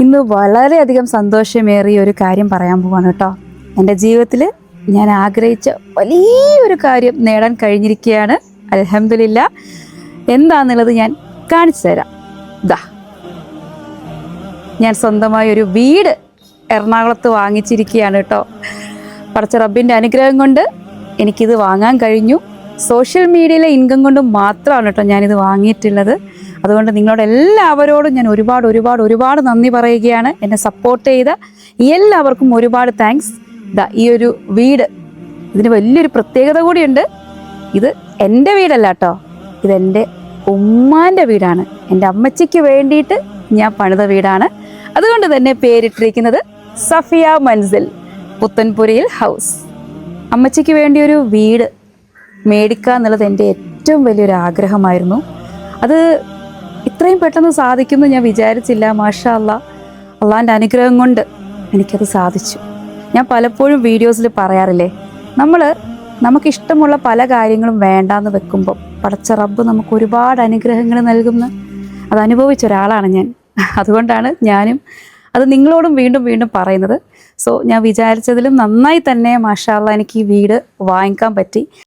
ഇന്ന് വളരെയധികം സന്തോഷമേറിയ ഒരു കാര്യം പറയാൻ പോവാണ് കേട്ടോ. എൻ്റെ ജീവിതത്തിൽ ഞാൻ ആഗ്രഹിച്ച വലിയൊരു കാര്യം നേടാൻ കഴിഞ്ഞിരിക്കുകയാണ്. അൽഹംദുലില്ലാ. എന്താണെന്നുള്ളത് ഞാൻ കാണിച്ചു തരാം. ദാ, ഞാൻ സ്വന്തമായി ഒരു വീട് എറണാകുളത്ത് വാങ്ങിച്ചിരിക്കുകയാണ് കേട്ടോ. പടച്ച റബ്ബിൻ്റെ അനുഗ്രഹം കൊണ്ട് എനിക്കിത് വാങ്ങാൻ കഴിഞ്ഞു. സോഷ്യൽ മീഡിയയിലെ ഇൻകം കൊണ്ട് മാത്രമാണ് കേട്ടോ ഞാനിത് വാങ്ങിയിട്ടുള്ളത്. അതുകൊണ്ട് നിങ്ങളോട് എല്ലാവരോടും ഞാൻ ഒരുപാട് നന്ദി പറയുകയാണ്. എന്നെ സപ്പോർട്ട് ചെയ്ത എല്ലാവർക്കും ഒരുപാട് താങ്ക്സ്. ഇതാ ഈ ഒരു വീട്, ഇതിന് വലിയൊരു പ്രത്യേകത കൂടിയുണ്ട്. ഇത് എൻ്റെ വീടല്ല കേട്ടോ, ഇതെൻ്റെ ഉമ്മാൻ്റെ വീടാണ്. എൻ്റെ അമ്മച്ചിക്ക് വേണ്ടിയിട്ട് ഞാൻ പണിത വീടാണ്. അതുകൊണ്ട് തന്നെ പേരിട്ടിരിക്കുന്നത് സഫിയ മൻസിൽ, പുത്തൻപുരയിൽ ഹൗസ്. അമ്മച്ചിക്ക് വേണ്ടി ഒരു വീട് മേടിക്കുക എന്നുള്ളത് എൻ്റെ ഏറ്റവും വലിയൊരു ആഗ്രഹമായിരുന്നു. അത് ഇത്രയും പെട്ടെന്ന് സാധിക്കുമെന്ന് ഞാൻ വിചാരിച്ചില്ല. മാഷാ അല്ലാ, അള്ളാൻ്റെ അനുഗ്രഹം കൊണ്ട് എനിക്കത് സാധിച്ചു. ഞാൻ പലപ്പോഴും വീഡിയോസിൽ പറയാറില്ലേ, നമുക്കിഷ്ടമുള്ള പല കാര്യങ്ങളും വേണ്ടാന്ന് വെക്കുമ്പോൾ പടച്ച റബ്ബ് നമുക്ക് ഒരുപാട് അനുഗ്രഹങ്ങൾ നൽകുന്ന അത് അനുഭവിച്ച ഒരാളാണ് ഞാൻ. അതുകൊണ്ടാണ് ഞാനും അത് നിങ്ങളോടും വീണ്ടും പറയുന്നത്. സോ ഞാൻ വിചാരിച്ചതിലും നന്നായി തന്നെ മാഷാ അല്ലാ എനിക്ക് ഈ വീട് വാങ്ങിക്കാൻ പറ്റി.